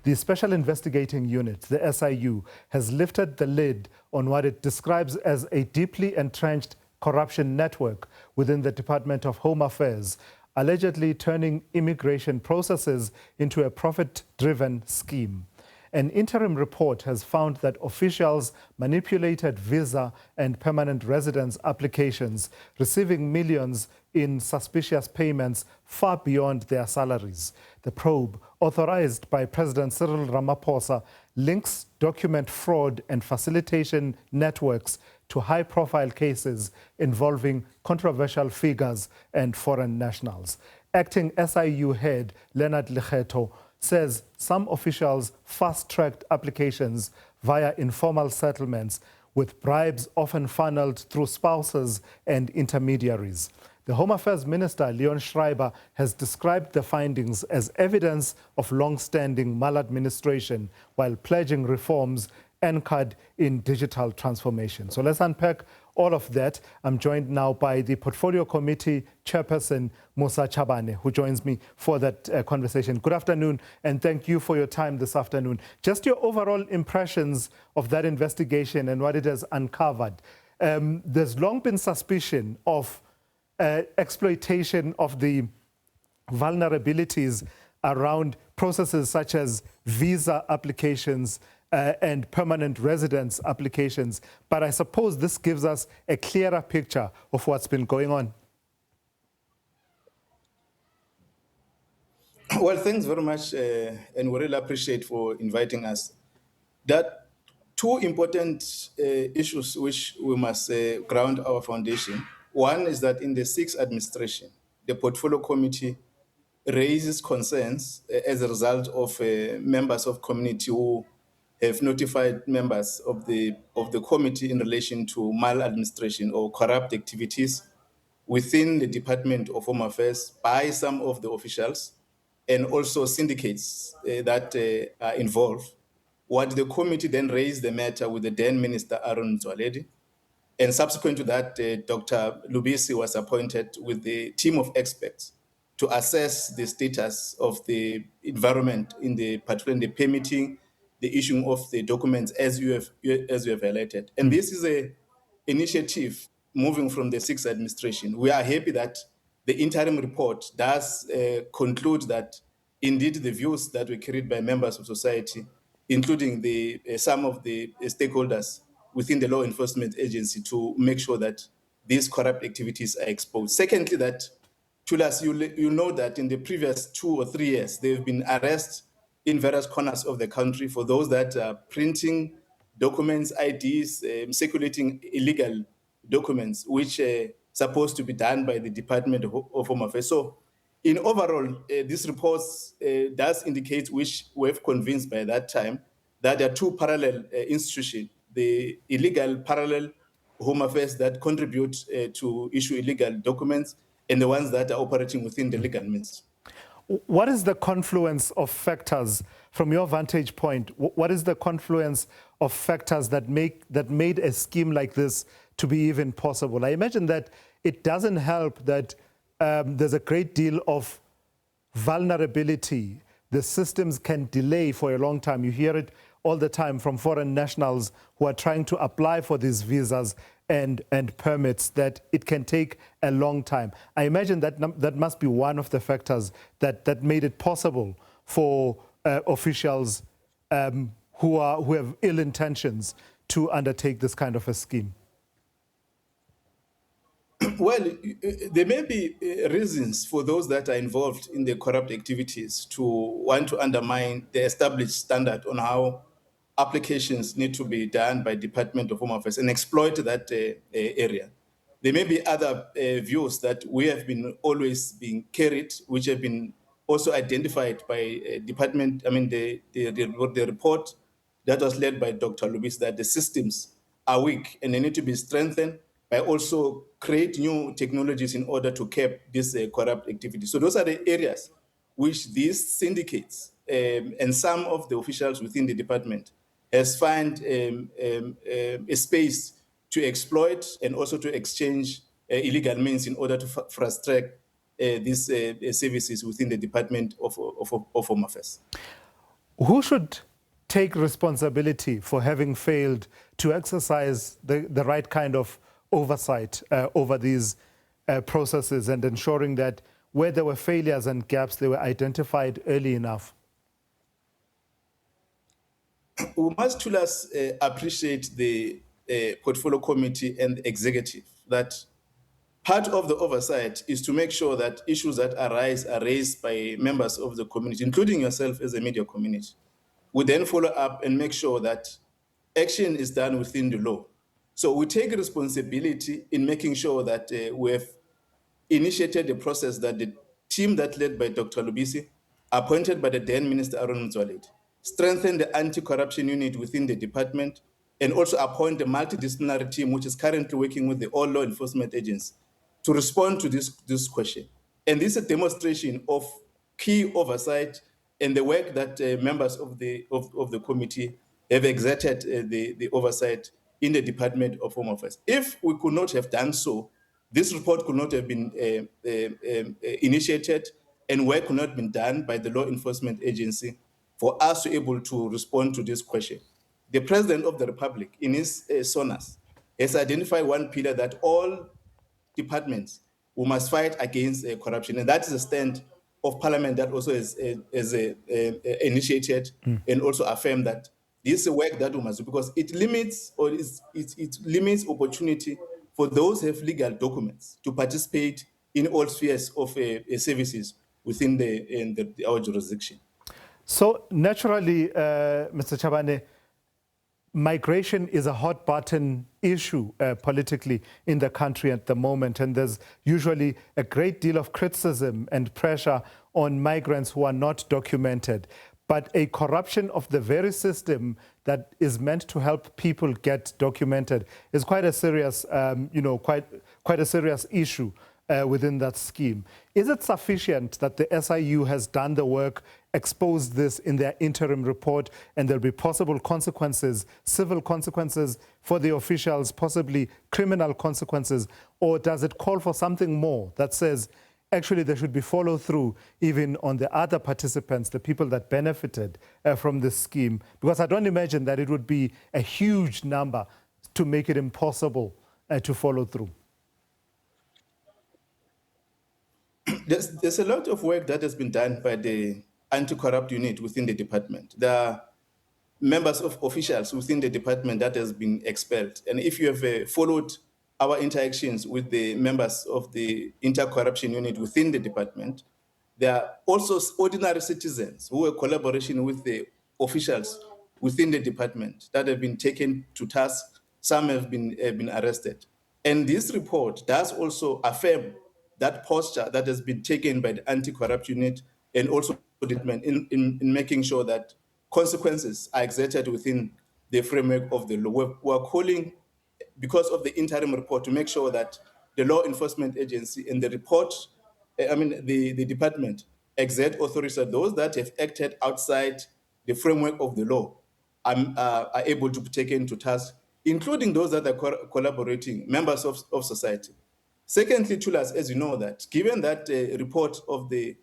The Special Investigating Unit, the SIU, has lifted the lid on what it describes as a deeply entrenched corruption network within the Department of Home Affairs, allegedly turning immigration processes into a profit-driven scheme. An interim report has found that officials manipulated visa and permanent residence applications, receiving millions in suspicious payments far beyond their salaries. The probe, authorized by President Cyril Ramaphosa, links document fraud and facilitation networks to high-profile cases involving controversial figures and foreign nationals. Acting SIU head Leonard Lekgetho says some officials fast-tracked applications via informal settlements, with bribes often funneled through spouses and intermediaries. The Home Affairs Minister, Leon Schreiber, has described the findings as evidence of long-standing maladministration while pledging reforms anchored in digital transformation. So let's unpack all of that. I'm joined now by the Portfolio Committee Chairperson, Mosa Chabane, who joins me for that conversation. Good afternoon, and thank you for your time this afternoon. Just your overall impressions of that investigation and what it has uncovered. There's long been suspicion of exploitation of the vulnerabilities around processes such as visa applications and permanent residence applications. But I suppose this gives us a clearer picture of what's been going on. Well, thanks very much, and we really appreciate for inviting us. That two important issues which we must ground our foundation. One is that in the sixth administration, the Portfolio Committee raises concerns as a result of members of community who have notified members of the committee in relation to maladministration or corrupt activities within the Department of Home Affairs by some of the officials and also syndicates that are involved. What the committee then raised the matter with the then Minister Aaron Mzwaledi, and subsequent to that, Dr. Lubisi was appointed with the team of experts to assess the status of the environment particularly in the permitting, the issuing of the documents as you have highlighted. And this is a initiative moving from the sixth administration. We are happy that the interim report does conclude that indeed the views that were carried by members of society, including some of the stakeholders within the law enforcement agency, to make sure that these corrupt activities are exposed. Secondly, that Tulas, you know that in the previous 2 or 3 years, there have been arrests in various corners of the country for those that are printing documents, IDs, circulating illegal documents, which are supposed to be done by the Department of Home Affairs. So in overall, this report does indicate, which we have convinced by that time, that there are two parallel institutions, the illegal parallel Home Affairs that contribute to issue illegal documents and the ones that are operating within the legal means. What is the confluence of factors, from your vantage point, what is the confluence of factors that made a scheme like this to be even possible? I imagine that it doesn't help that there's a great deal of vulnerability. The systems can delay for a long time. You hear it all the time from foreign nationals who are trying to apply for these visas and permits, that it can take a long time. I imagine that that must be one of the factors that made it possible for officials who have ill intentions to undertake this kind of a scheme. Well, there may be reasons for those that are involved in the corrupt activities to want to undermine the established standard on how applications need to be done by Department of Home Affairs and exploit that area. There may be other views that we have been always being carried, which have been also identified by department. I mean, the report that was led by Dr. Lubis, that the systems are weak and they need to be strengthened by also create new technologies in order to curb this corrupt activity. So those are the areas which these syndicates and some of the officials within the department has found a space to exploit and also to exchange illegal means in order to frustrate these services within the Department of Home Affairs. Who should take responsibility for having failed to exercise the right kind of oversight over these processes and ensuring that where there were failures and gaps, they were identified early enough? We must appreciate the portfolio committee and the executive that part of the oversight is to make sure that issues that arise are raised by members of the community, including yourself as a media community. We then follow up and make sure that action is done within the law. So we take responsibility in making sure that we have initiated a process that the team that led by Dr. Lubisi, appointed by the then Minister Aaron Mzwaledi, strengthen the anti-corruption unit within the department, and also appoint a multidisciplinary team which is currently working with the all law enforcement agents to respond to this question. And this is a demonstration of key oversight and the work that members of the committee have exerted the oversight in the Department of Home Affairs. If we could not have done so, this report could not have been initiated and work could not have been done by the law enforcement agency for us to be able to respond to this question. The President of the Republic, in his SONAS, has identified one pillar that all departments who must fight against corruption. And that is a stand of Parliament that also is initiated and also affirmed that this is a work that we must do because it limits or it limits opportunity for those who have legal documents to participate in all spheres of services within our jurisdiction. So naturally, Mr. Chabane, migration is a hot button issue politically in the country at the moment, and there's usually a great deal of criticism and pressure on migrants who are not documented. But a corruption of the very system that is meant to help people get documented is quite a serious, quite a serious issue within that scheme. Is it sufficient that the SIU has done the work, exposed this in their interim report, and there'll be possible consequences, civil consequences for the officials, possibly criminal consequences, or does it call for something more that says, actually, there should be follow-through even on the other participants, the people that benefited from this scheme? Because I don't imagine that it would be a huge number to make it impossible to follow through. There's a lot of work that has been done by the anti-corrupt unit within the department. There are members of officials within the department that has been expelled. And if you have followed our interactions with the members of the anti-corruption unit within the department, there are also ordinary citizens who are collaboration with the officials within the department that have been taken to task. Some have been arrested. And this report does also affirm that posture that has been taken by the anti-corruption unit and also the department in making sure that consequences are exerted within the framework of the law. We're calling, because of the interim report, to make sure that the law enforcement agency and the report, the department, exert authority that those that have acted outside the framework of the law are able to be taken to task, including those that are collaborating, members of society. Secondly, Chulas, as you know that, given that report of the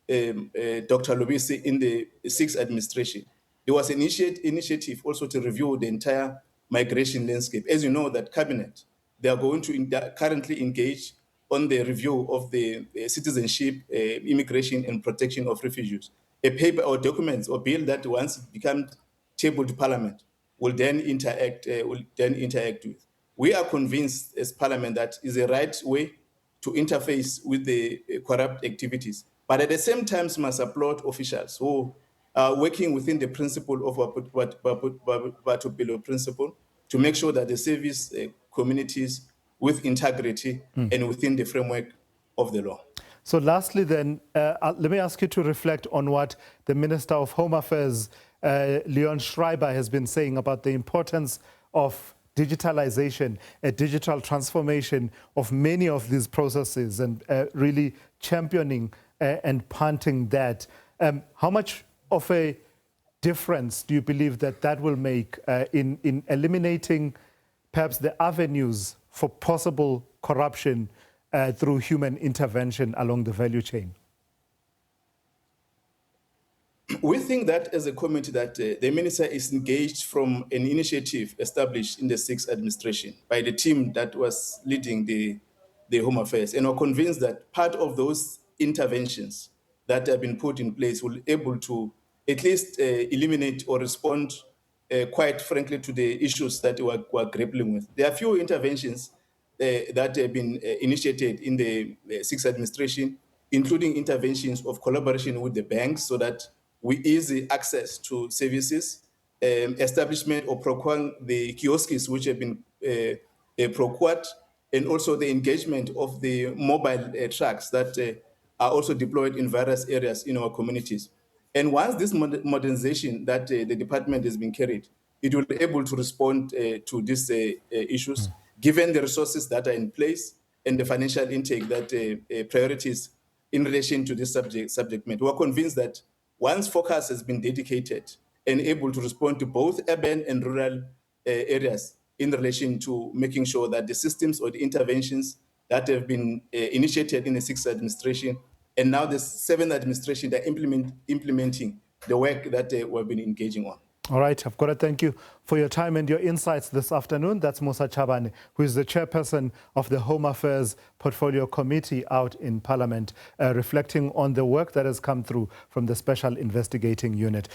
Dr. Lubisi in the 6th administration, there was an initiative also to review the entire migration landscape. As you know that Cabinet, they are going to currently engage on the review of the citizenship, immigration and protection of refugees. A paper or documents or bill that once it becomes tabled to Parliament will then interact with. We are convinced as Parliament that is the right way to interface with the corrupt activities. But at the same time, must applaud officials who are working within the principle of Batupilo principle to make sure that they service communities with integrity and within the framework of the law. So lastly then, let me ask you to reflect on what the Minister of Home Affairs, Leon Schreiber, has been saying about the importance of digitalization, a digital transformation of many of these processes, and really championing and punting that. How much of a difference do you believe that that will make in eliminating perhaps the avenues for possible corruption through human intervention along the value chain? We think that as a committee that the minister is engaged from an initiative established in the sixth administration by the team that was leading the Home Affairs, and are convinced that part of those interventions that have been put in place will be able to at least eliminate or respond quite frankly to the issues that we're grappling with. There are few interventions that have been initiated in the sixth administration, including interventions of collaboration with the banks so that we ease the access to services, establishment or procuring the kiosks which have been procured, and also the engagement of the mobile trucks that are also deployed in various areas in our communities. And once this modernization that the department has been carried, it will be able to respond to these issues, given the resources that are in place and the financial intake that priorities in relation to this subject matter. We are convinced that once focus has been dedicated and able to respond to both urban and rural areas in relation to making sure that the systems or the interventions that have been initiated in the sixth administration and now the seventh administration, they're implementing the work that we've been engaging on. All right, I've got to thank you for your time and your insights this afternoon. That's Mosa Chabane, who is the chairperson of the Home Affairs Portfolio Committee out in Parliament, reflecting on the work that has come through from the Special Investigating Unit.